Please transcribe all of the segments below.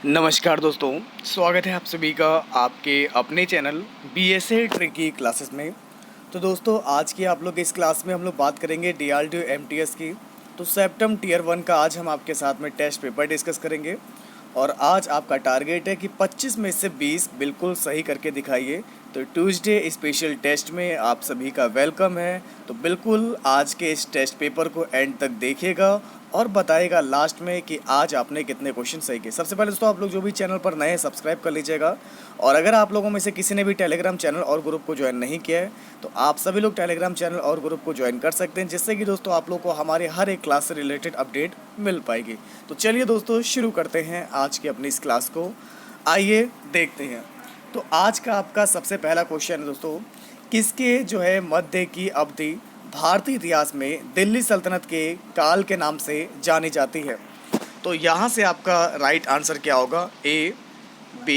नमस्कार दोस्तों, स्वागत है आप सभी का आपके अपने चैनल BSA ट्रिकी क्लासेस में। तो दोस्तों आज की आप लोग इस क्लास में हम लोग बात करेंगे DRDO MTS की। तो सेप्टम टियर 1 का आज हम आपके साथ में टेस्ट पेपर डिस्कस करेंगे और आज आपका टारगेट है कि 25 में से 20 बिल्कुल सही करके दिखाइए। तो ट्यूसडे स्पेशल टेस्ट में आप सभी का वेलकम है। तो बिल्कुल आज के इस टेस्ट पेपर को एंड तक देखिएगा और बताएगा लास्ट में कि आज आपने कितने क्वेश्चन सही किए। सबसे पहले दोस्तों आप लोग जो भी चैनल पर नए हैं सब्सक्राइब कर लीजिएगा और अगर आप लोगों में से किसी ने भी टेलीग्राम चैनल और ग्रुप को ज्वाइन नहीं किया है तो आप सभी लोग टेलीग्राम चैनल और ग्रुप को ज्वाइन कर सकते हैं, जिससे कि दोस्तों आप लोग को हमारे हर एक क्लास से रिलेटेड अपडेट मिल पाएगी। तो चलिए दोस्तों शुरू करते हैं आज की अपनी इस क्लास को। आइए देखते हैं। तो आज का आपका सबसे पहला क्वेश्चन है दोस्तों, किसके जो है मध्य की अवधि भारतीय इतिहास में दिल्ली सल्तनत के काल के नाम से जानी जाती है। तो यहाँ से आपका राइट आंसर क्या होगा, A, B,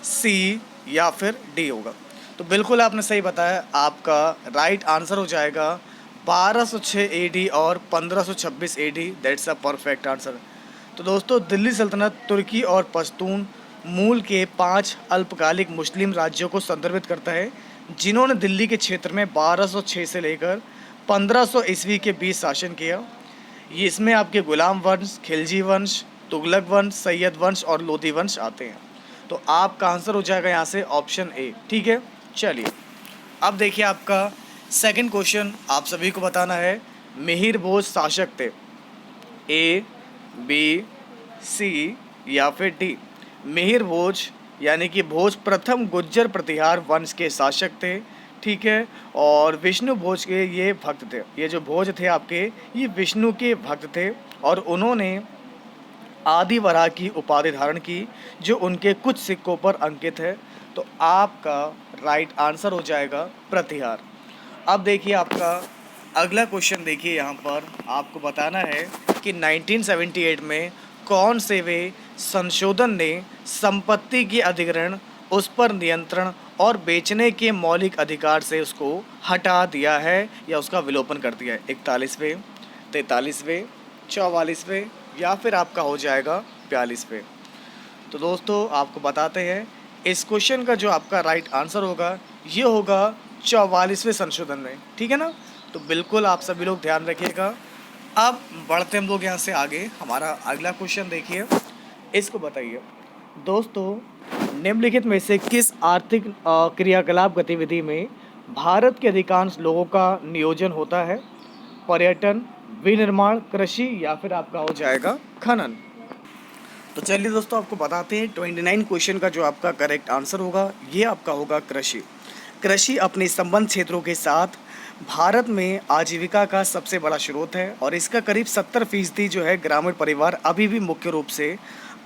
C या फिर D होगा। तो बिल्कुल आपने सही बताया, आपका राइट आंसर हो जाएगा 1206 AD और 1526 AD। That's a perfect answer. तो दोस्तों दिल्ली सल्तनत तुर्की और पश्तून मूल के 5 अल्पकालिक मुस्लिम राज्यों को संदर्भित करता है, जिन्होंने दिल्ली के क्षेत्र में 1206 से लेकर 1500 ईस्वी के बीच शासन किया। ये इसमें आपके गुलाम वंश, खिलजी वंश, तुगलक वंश, सैयद वंश और लोधी वंश आते हैं। तो आपका आंसर हो जाएगा यहाँ से ऑप्शन ए। ठीक है, चलिए अब देखिए आपका सेकंड क्वेश्चन आप सभी को बताना है, मिहिर भोज शासक थे, A, B, C या फिर D। मिहिर भोज यानी कि भोज प्रथम गुज्जर प्रतिहार वंश के शासक थे। ठीक है, और विष्णु भोज के ये भक्त थे। ये जो भोज थे आपके, ये विष्णु के भक्त थे और उन्होंने आदि वराह की उपाधि धारण की, जो उनके कुछ सिक्कों पर अंकित है। तो आपका राइट आंसर हो जाएगा प्रतिहार। अब देखिए आपका अगला क्वेश्चन, देखिए यहाँ पर आपको बताना है कि 1978 में कौन से वे संशोधन ने संपत्ति की अधिग्रहण, उस पर नियंत्रण और बेचने के मौलिक अधिकार से उसको हटा दिया है या उसका विलोपन कर दिया है। 41वें, 43वें, 44वें या फिर आपका हो जाएगा 42वें। तो दोस्तों आपको बताते हैं इस क्वेश्चन का जो आपका राइट आंसर होगा ये होगा 44वें संशोधन में। ठीक है ना, तो बिल्कुल आप सभी लोग ध्यान रखिएगा। अब बढ़ते हम लोग यहाँ से आगे। हमारा अगला क्वेश्चन देखिए, इसको बताइए दोस्तों, निम्नलिखित में से किस आर्थिक क्रियाकलाप गतिविधि में भारत के अधिकांश लोगों का नियोजन होता है? पर्यटन, विनिर्माण, कृषि या फिर आपका हो जाएगा खनन। तो चलिए दोस्तों आपको बताते हैं 29 क्वेश्चन का जो आपका करेक्ट आंसर होगा ये आपका होगा कृषि। कृषि अपने संबंध क्षेत्रों के साथ भारत में आजीविका का सबसे बड़ा स्रोत है और इसका करीब 70% जो है ग्रामीण परिवार अभी भी मुख्य रूप से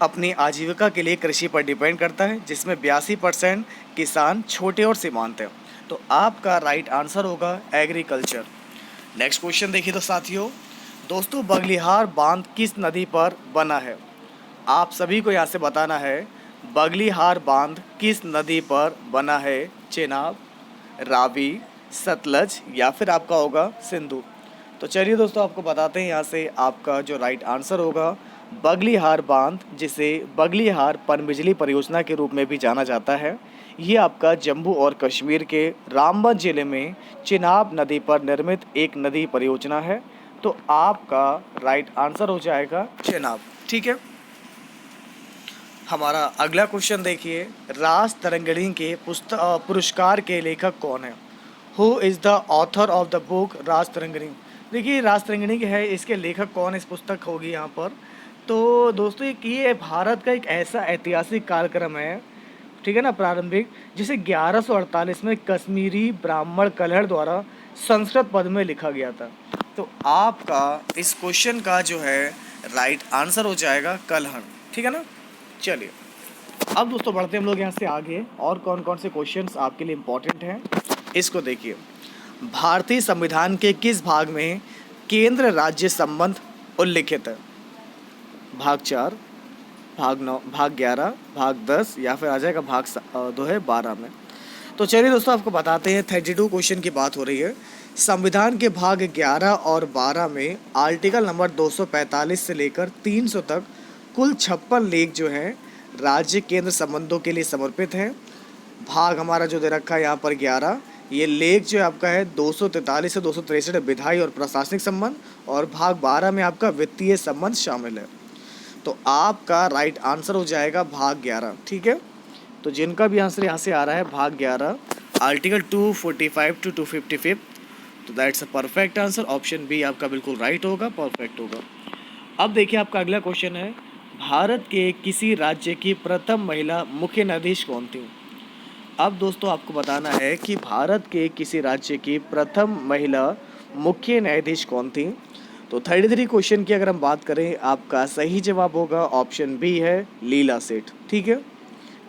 अपनी आजीविका के लिए कृषि पर डिपेंड करता है, जिसमें 82% किसान छोटे और सीमांत हैं। तो आपका राइट आंसर होगा एग्रीकल्चर। नेक्स्ट क्वेश्चन देखिए तो साथियों, दोस्तों बगलिहार बांध किस नदी पर बना है? आप सभी को यहाँ से बताना है बगलिहार बांध किस नदी पर बना है? चेनाब, रावी, सतलज या फिर आपका होगा सिंधु। तो चलिए दोस्तों आपको बताते हैं यहाँ से आपका जो राइट आंसर होगा बगलिहार बांध, जिसे बगलिहार पनबिजली परियोजना के रूप में भी जाना जाता है, ये आपका जम्मू और कश्मीर के रामबन जिले में चिनाब नदी पर निर्मित एक नदी परियोजना है। तो आपका राइट आंसर हो जाएगा चिनाब। ठीक है, हमारा अगला क्वेश्चन देखिए, राज तरंगिणी के पुरस्कार के लेखक कौन है? Who is the author of the book Rajatarangini? देखिए राज तरंगिणी के है, इसके लेखक कौन है, इस पुस्तक होगी यहाँ पर। तो दोस्तों ये भारत का एक ऐसा ऐतिहासिक कार्यक्रम है, ठीक है ना, प्रारंभिक, जिसे 1148 में कश्मीरी ब्राह्मण कलहड़ द्वारा संस्कृत पद में लिखा गया था। तो आपका इस क्वेश्चन का जो है राइट आंसर हो जाएगा कलहड़। ठीक है ना, चलिए अब दोस्तों बढ़ते हम लोग यहाँ से आगे और कौन कौन से क्वेश्चंस आपके लिए इम्पोर्टेंट हैं इसको देखिए। भारतीय संविधान के किस भाग में केंद्र राज्य संबंध उल्लिखित है? भाग 4, भाग 9, भाग 11, भाग 10 या फिर आ जाएगा भाग 12 में। तो चलिए दोस्तों आपको बताते हैं, 32 क्वेश्चन की बात हो रही है। संविधान के भाग 11 और 12 में आर्टिकल नंबर 245 से लेकर 300 तक कुल 56 लेख जो हैं राज्य केंद्र संबंधों के लिए समर्पित हैं। भाग हमारा जो दे रखा है यहाँ पर 11, ये लेख जो है आपका है 243 से 263 विधायी और प्रशासनिक संबंध, और भाग 12 में आपका वित्तीय संबंध शामिल है। तो आपका राइट आंसर हो जाएगा भाग 11। ठीक है, तो जिनका भी आंसर यहाँ से आ रहा है भाग 11, आर्टिकल 245 टू 255, तो that's a perfect answer. Option B आपका बिल्कुल राइट होगा, परफेक्ट होगा। अब देखिए आपका अगला क्वेश्चन है, भारत के किसी राज्य की प्रथम महिला मुख्य न्यायाधीश कौन थी? अब दोस्तों आपको बताना है कि भारत के किसी राज्य की प्रथम महिला मुख्य न्यायाधीश कौन थी। तो 33 क्वेश्चन की अगर हम बात करें, आपका सही जवाब होगा ऑप्शन बी है लीला सेठ। ठीक है,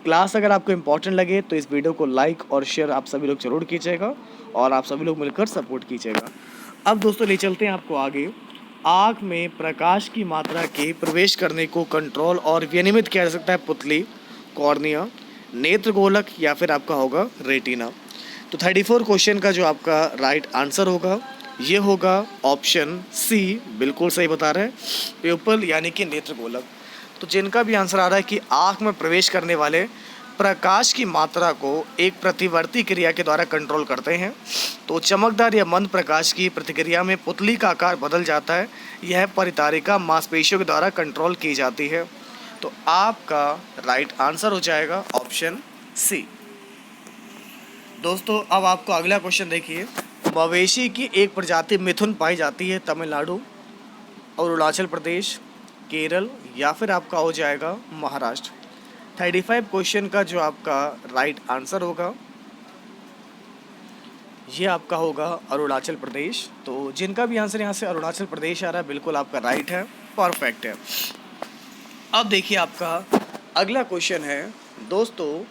क्लास अगर आपको इम्पोर्टेंट लगे तो इस वीडियो को लाइक और शेयर आप सभी लोग जरूर कीजिएगा, और आप सभी लोग मिलकर सपोर्ट कीजिएगा। अब दोस्तों ले चलते हैं आपको आगे। आँख में प्रकाश की मात्रा के प्रवेश करने को कंट्रोल और विनियमित किया जा सकता है पुतली, कॉर्निया, नेत्र गोलक, या फिर आपका होगा रेटिना। तो 34 क्वेश्चन का जो आपका राइट आंसर होगा ये होगा ऑप्शन सी, बिल्कुल सही बता रहे हैं, प्यूपल यानी कि नेत्र गोलक। तो जिनका भी आंसर आ रहा है कि आँख में प्रवेश करने वाले प्रकाश की मात्रा को एक प्रतिवर्ती क्रिया के द्वारा कंट्रोल करते हैं, तो चमकदार या मंद प्रकाश की प्रतिक्रिया में पुतली का आकार बदल जाता है। यह परितारिका मांसपेशियों के द्वारा कंट्रोल की जाती है। तो आपका राइट आंसर हो जाएगा ऑप्शन सी। दोस्तों अब आपको अगला क्वेश्चन देखिए, मवेशी की एक प्रजाति मिथुन पाई जाती है तमिलनाडु, अरुणाचल प्रदेश, केरल, या फिर आपका हो जाएगा महाराष्ट्र। 35 क्वेश्चन का जो आपका राइट आंसर होगा ये आपका होगा अरुणाचल प्रदेश। तो जिनका भी आंसर यहाँ से अरुणाचल प्रदेश आ रहा है बिल्कुल आपका राइट है, परफेक्ट है। अब देखिए आपका अगला क्वेश्चन है दोस्तों,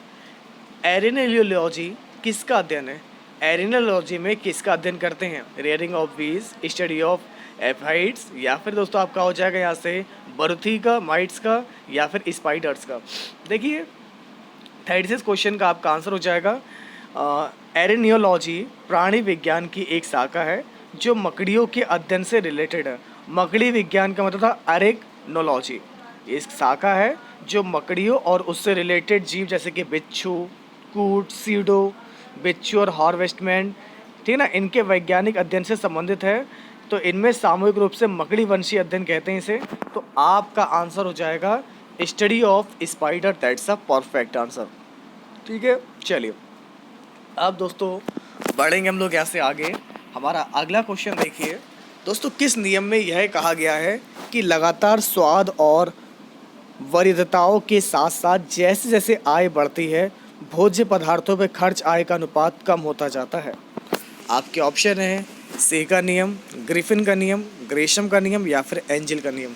एरिनोलॉजी किसका अध्ययन है? एरिनोलॉजी में किसका अध्ययन करते हैं? रेयरिंग ऑफ बीज, स्टडी ऑफ एफाइड्स, या फिर दोस्तों आपका हो जाएगा यहाँ से बरुथी का, माइट्स का, या फिर स्पाइडर्स का। देखिए 36 क्वेश्चन का आपका आंसर हो जाएगा एरिनियोलॉजी प्राणी विज्ञान की एक शाखा है जो मकड़ियों के अध्ययन से रिलेटेड है। मकड़ी विज्ञान का मतलब था एरिनोलॉजी, एक शाखा है जो मकड़ियों और उससे रिलेटेड जीव जैसे कि बिच्छू, कूट, सीडो, बिच्छू और हार्वेस्टमैन, ठीक है ना, इनके वैज्ञानिक अध्ययन से संबंधित है। तो इनमें सामूहिक रूप से मकड़ी वंशी अध्ययन कहते हैं इसे। तो आपका आंसर हो जाएगा study of spider, that's a perfect answer. ठीक है, चलिए अब दोस्तों बढ़ेंगे हम लोग यहाँ से आगे। हमारा अगला क्वेश्चन देखिए दोस्तों, किस नियम में यह कहा गया है कि लगातार स्वाद और वरीयताओं के साथ साथ जैसे जैसे आय बढ़ती है भोज्य पदार्थों पर खर्च आय का अनुपात कम होता जाता है? आपके ऑप्शन है सी का नियम, ग्रिफिन का नियम, ग्रेशम का नियम, या फिर एंजल का नियम।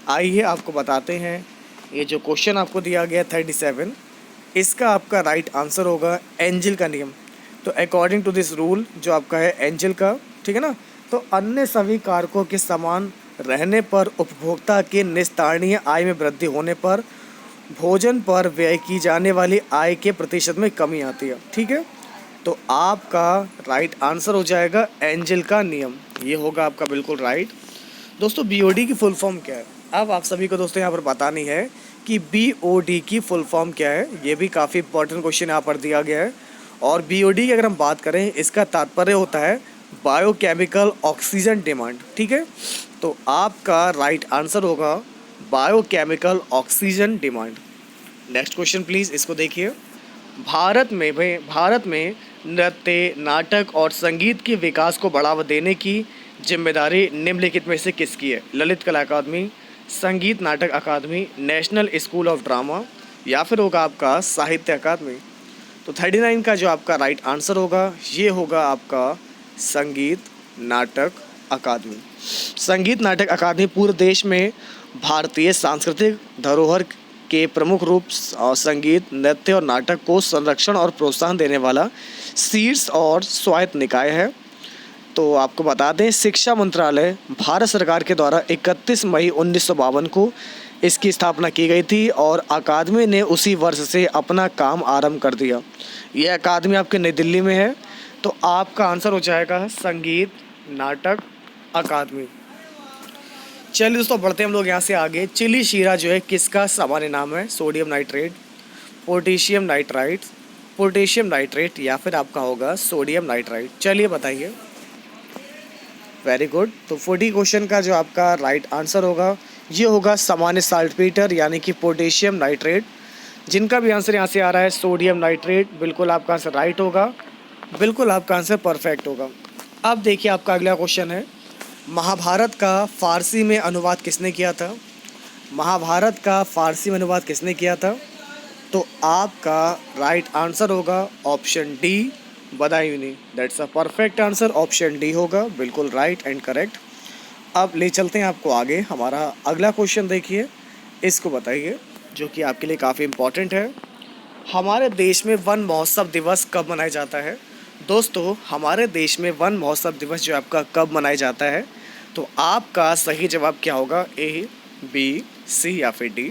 आइए आपको बताते हैं, ये जो क्वेश्चन आपको दिया गया 37, इसका आपका राइट आंसर होगा एंजल का नियम। तो अकॉर्डिंग टू दिस रूल जो आपका है एंजल का, ठीक है ना, तो अन्य सभी कारकों के समान रहने पर उपभोक्ता के निस्तारणीय आय में वृद्धि होने पर भोजन पर व्यय की जाने वाली आय के प्रतिशत में कमी आती है। ठीक है, तो आपका राइट आंसर हो जाएगा एंजल का नियम, ये होगा आपका बिल्कुल राइट। दोस्तों बीओडी की फुल फॉर्म क्या है? अब आप सभी को दोस्तों यहाँ पर बतानी है कि बीओडी की फुल फॉर्म क्या है। ये भी काफ़ी इंपॉर्टेंट क्वेश्चन यहाँ पर दिया गया है। और बीओडी की अगर हम बात करें, इसका तात्पर्य होता है बायोकेमिकल ऑक्सीजन डिमांड। ठीक है, तो आपका राइट आंसर होगा biochemical oxygen demand. Next question please, इसको देखिए। भारत में नृत्य, नाटक और संगीत के विकास को बढ़ावा देने की जिम्मेदारी निम्नलिखित में से किसकी है? ललित कला अकादमी, संगीत नाटक अकादमी, नेशनल स्कूल ऑफ ड्रामा, या फिर होगा आपका साहित्य अकादमी। तो 39 का जो आपका राइट आंसर होगा ये होगा आपका संगीत नाटक अकादमी। संगीत नाटक अकादमी पूरे देश में भारतीय सांस्कृतिक धरोहर के प्रमुख रूप संगीत, नृत्य और नाटक को संरक्षण और प्रोत्साहन देने वाला शीर्ष और स्वायत्त निकाय है। तो आपको बता दें, शिक्षा मंत्रालय भारत सरकार के द्वारा 31 मई 1952 को इसकी स्थापना की गई थी और अकादमी ने उसी वर्ष से अपना काम आरंभ कर दिया। यह अकादमी आपके नई दिल्ली में है। तो आपका आंसर हो जाएगा संगीत नाटक अकादमी। चलिए दोस्तों बढ़ते हैं हम लोग यहाँ से आगे। चिली शीरा जो है किसका सामान्य नाम है? Sodium nitrate, potassium nitrite, potassium nitrate या फिर आपका होगा सोडियम नाइट्राइट। चलिए बताइए। Very good. तो 40 क्वेश्चन का जो आपका राइट आंसर होगा ये होगा सामान्य साल्टपेटर यानी कि पोटेशियम नाइट्रेट। जिनका भी आंसर यहाँ से आ रहा है सोडियम नाइट्रेट, बिल्कुल आपका आंसर राइट होगा, बिल्कुल आपका आंसर परफेक्ट होगा। अब देखिए आपका अगला क्वेश्चन है, महाभारत का फ़ारसी में अनुवाद किसने किया था? महाभारत का फ़ारसी में अनुवाद किसने किया था? तो आपका राइट आंसर होगा option D, Badayuni. That's a perfect answer, option D होगा, बिल्कुल राइट एंड करेक्ट। अब ले चलते हैं आपको आगे। हमारा अगला क्वेश्चन देखिए, इसको बताइए, जो कि आपके लिए काफ़ी इम्पोर्टेंट है। हमारे देश में वन महोत्सव दिवस कब मनाया जाता है? दोस्तों हमारे देश में वन महोत्सव दिवस जो आपका कब मनाया जाता है? तो आपका सही जवाब क्या होगा? ए, बी, सी या फिर डी?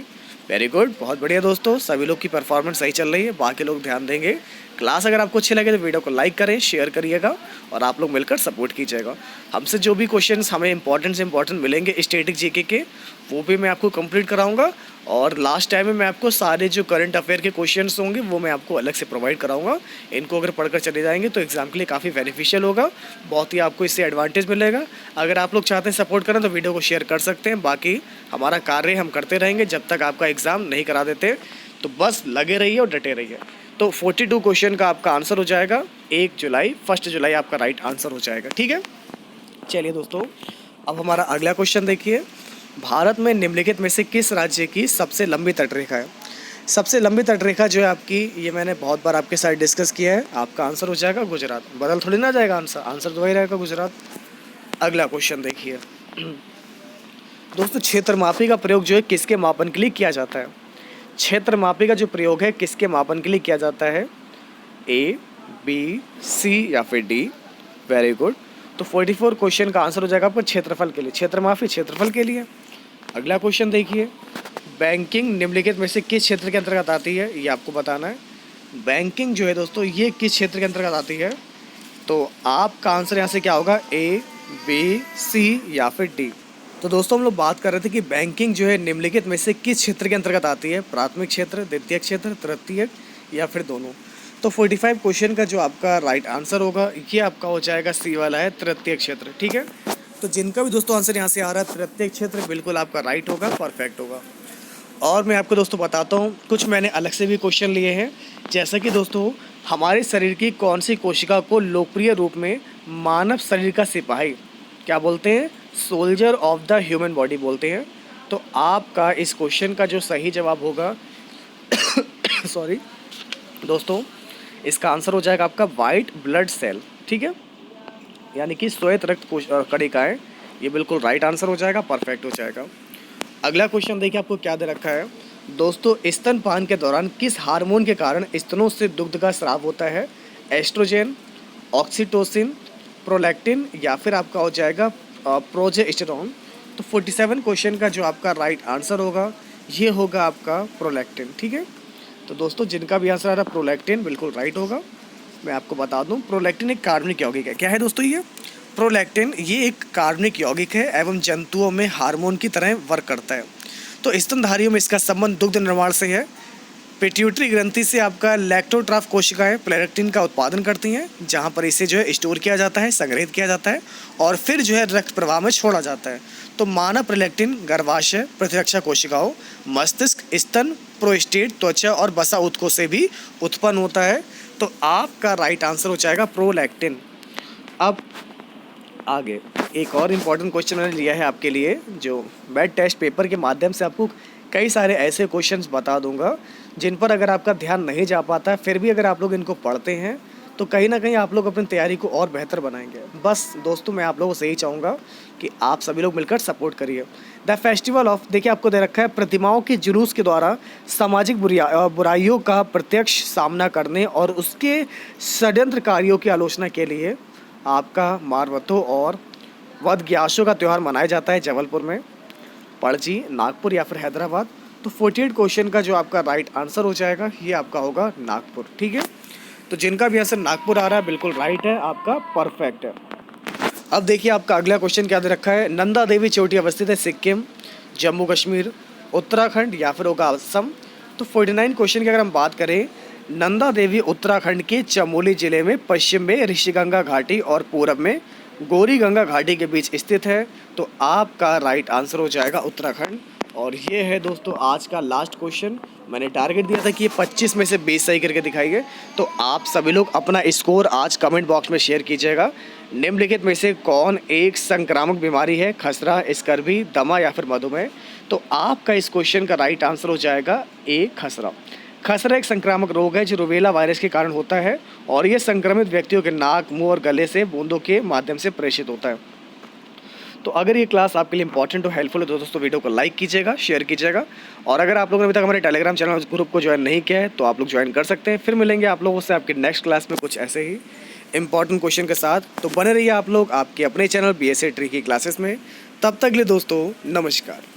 वेरी गुड, बहुत बढ़िया दोस्तों, सभी लोग की परफॉर्मेंस सही चल रही है, बाकी लोग ध्यान देंगे। क्लास अगर आपको अच्छी लगे तो वीडियो को लाइक करें, शेयर करिएगा और आप लोग मिलकर सपोर्ट कीजिएगा। हमसे जो भी क्वेश्चंस हमें इंपॉर्टेंट से इंपॉर्टेंट मिलेंगे स्टैटिक जीके के, वो भी मैं आपको कंप्लीट कराऊंगा। और लास्ट टाइम में मैं आपको सारे जो करंट अफेयर के क्वेश्चंस होंगे वो मैं आपको अलग से प्रोवाइड कराऊंगा। इनको अगर पढ़कर चले जाएंगे तो एग्ज़ाम के लिए काफ़ी बेनिफिशियल होगा, बहुत ही आपको इससे एडवांटेज मिलेगा। अगर आप लोग चाहते हैं सपोर्ट करें तो वीडियो को शेयर कर सकते हैं। बाकी हमारा कार्य हम करते रहेंगे जब तक आपका एग्ज़ाम नहीं करा देते, तो बस लगे रहिए और डटे रहिए। तो 42 क्वेश्चन का आपका आंसर हो जाएगा 1 जुलाई, 1 जुलाई आपका राइट आंसर हो जाएगा। ठीक है, चलिए दोस्तों अब हमारा अगला क्वेश्चन देखिए, भारत में निम्नलिखित में से किस राज्य की सबसे लंबी तटरेखा है? सबसे लंबी तटरेखा जो है आपकी, ये मैंने बहुत बार आपके साथ डिस्कस किया है, आपका आंसर हो जाएगा गुजरात। बदल थोड़ी ना जाएगा आंसर, आंसर तो वही रहेगा गुजरात। अगला क्वेश्चन देखिए दोस्तों, क्षेत्रमापी का प्रयोग जो है किसके मापन के लिए किया जाता है? क्षेत्रमापी का जो प्रयोग है किसके मापन के लिए किया जाता है? ए, बी, सी या फिर डी? Very good. तो 44 क्वेश्चन का आंसर हो जाएगा आपको क्षेत्रफल के लिए, क्षेत्रमापी क्षेत्रफल के लिए। अगला क्वेश्चन देखिए, बैंकिंग निम्नलिखित में से किस क्षेत्र के अंतर्गत आती है? ये आपको बताना है। बैंकिंग जो है दोस्तों ये किस क्षेत्र के अंतर्गत आती है? तो आपका आंसर यहाँ से क्या होगा? ए, बी, सी या फिर डी? तो दोस्तों हम लोग बात कर रहे थे कि बैंकिंग जो है निम्नलिखित में से किस क्षेत्र के अंतर्गत आती है? प्राथमिक क्षेत्र, द्वितीयक क्षेत्र, तृतीयक या फिर दोनों? तो 45 क्वेश्चन का जो आपका राइट आंसर होगा ये आपका हो जाएगा सी वाला है, तृतीयक क्षेत्र। ठीक है, तो जिनका भी दोस्तों आंसर यहाँ से आ रहा है तृतीयक क्षेत्र, बिल्कुल आपका राइट होगा, परफेक्ट होगा। और मैं आपको दोस्तों बताता हूँ, कुछ मैंने अलग से भी क्वेश्चन लिए हैं, जैसा कि दोस्तों हमारे शरीर की कौन सी कोशिका को लोकप्रिय रूप में मानव शरीर का सिपाही क्या बोलते हैं? Soldier of the human body बोलते हैं। तो आपका इस क्वेश्चन का जो सही जवाब होगा सॉरी दोस्तों, इसका आंसर हो जाएगा आपका वाइट ब्लड सेल। ठीक है, यानी कि श्वेत रक्त कणिकाएं, ये बिल्कुल राइट आंसर हो जाएगा, परफेक्ट हो जाएगा। अगला क्वेश्चन देखिए आपको क्या दे रखा है दोस्तों, स्तनपान के दौरान किस हार्मोन के कारण स्तनों से दुग्ध का स्राव होता है? एस्ट्रोजन, ऑक्सीटोसिन, प्रोलैक्टिन या फिर आपका हो जाएगा प्रोजेस्टेरॉन? तो 47 क्वेश्चन का जो आपका राइट आंसर होगा ये होगा आपका प्रोलैक्टिन। ठीक है, तो दोस्तों जिनका भी आंसर आ रहा है प्रोलैक्टिन, बिल्कुल राइट होगा। मैं आपको बता दूं, प्रोलैक्टिन एक कार्बनिक यौगिक है। क्या है दोस्तों ये? प्रोलैक्टिन ये एक कार्बनिक यौगिक है एवं जंतुओं में हार्मोन की तरह वर्क करता है। तो स्तनधारियों में इसका संबंध दुग्ध निर्माण से है। पिट्यूटरी ग्रंथि से आपका लैक्टोट्राफ कोशिकाएं प्रोलैक्टिन का उत्पादन करती हैं, जहां पर इसे जो है स्टोर किया जाता है, संग्रहित किया जाता है और फिर जो है रक्त प्रवाह में छोड़ा जाता है। तो मानव प्रोलैक्टिन गर्भाशय, प्रतिरक्षा कोशिकाओं, मस्तिष्क, स्तन, प्रोस्टेट, त्वचा और वसा ऊतकों से भी उत्पन्न होता है। तो आपका राइट आंसर हो जाएगा प्रोलैक्टिन। अब आगे एक और इम्पॉर्टेंट क्वेश्चन मैंने लिया है आपके लिए, जो मैथ टेस्ट पेपर के माध्यम से आपको कई सारे ऐसे क्वेश्चंस बता दूंगा जिन पर अगर आपका ध्यान नहीं जा पाता है, फिर भी अगर आप लोग इनको पढ़ते हैं तो कहीं ना कहीं आप लोग अपनी तैयारी को और बेहतर बनाएंगे। बस दोस्तों मैं आप लोगों से यही चाहूँगा कि आप सभी लोग मिलकर सपोर्ट करिए। द फेस्टिवल ऑफ, देखिए आपको दे रखा है, प्रतिमाओं के जुलूस के द्वारा सामाजिक बुराइयों का प्रत्यक्ष सामना करने और उसके षड्यंत्रकारियों की आलोचना के लिए आपका मारवतों और वदग्यासों का त्यौहार मनाया जाता है जबलपुर में, पणजी, नागपुर या फिर हैदराबाद। तो 48 क्वेश्चन का जो आपका राइट आंसर हो जाएगा ये आपका होगा नागपुर। ठीक है, तो जिनका भी आंसर नागपुर आ रहा है बिल्कुल राइट है, आपका परफेक्ट है। अब देखिए आपका अगला क्वेश्चन क्या दे रखा है, नंदा देवी चोटी अवस्थित है सिक्किम, जम्मू कश्मीर, उत्तराखंड या फिर होगा असम। तो 49 क्वेश्चन की अगर हम बात करें, नंदा देवी उत्तराखंड के चमोली जिले में पश्चिम में ऋषिगंगा घाटी और पूरब में गौरी गंगा घाटी के बीच स्थित है। तो आपका राइट आंसर हो जाएगा उत्तराखंड। और ये है दोस्तों आज का लास्ट क्वेश्चन। मैंने टारगेट दिया था कि ये 25 में से 20 सही करके दिखाएंगे। तो आप सभी लोग अपना स्कोर आज कमेंट बॉक्स में शेयर कीजिएगा। निम्नलिखित में से कौन एक संक्रामक बीमारी है, खसरा, स्कर्वी, दमा या फिर मधुमेह। तो आपका इस क्वेश्चन का राइट आंसर हो जाएगा ए, खसरा। खसरा एक संक्रामक रोग है जो रूबेला वायरस के कारण होता है और ये संक्रमित व्यक्तियों के नाक, मुंह और गले से बूंदों के माध्यम से प्रेषित होता है। तो अगर ये क्लास आपके लिए इंपॉर्टेंट और हेल्पफुल है तो दोस्तों वीडियो को लाइक कीजिएगा, शेयर कीजिएगा। और अगर आप लोगों ने अभी तक हमारे टेलीग्राम चैनल ग्रुप को ज्वाइन नहीं किया है तो आप लोग ज्वाइन कर सकते हैं। फिर मिलेंगे आप लोगों से आपके नेक्स्ट क्लास में कुछ ऐसे ही इंपॉर्टेंट क्वेश्चन के साथ। तो बने रहिए आप लोग आपके अपने चैनल BSA ट्रिकी क्लासेस में। तब तक के लिए दोस्तों नमस्कार।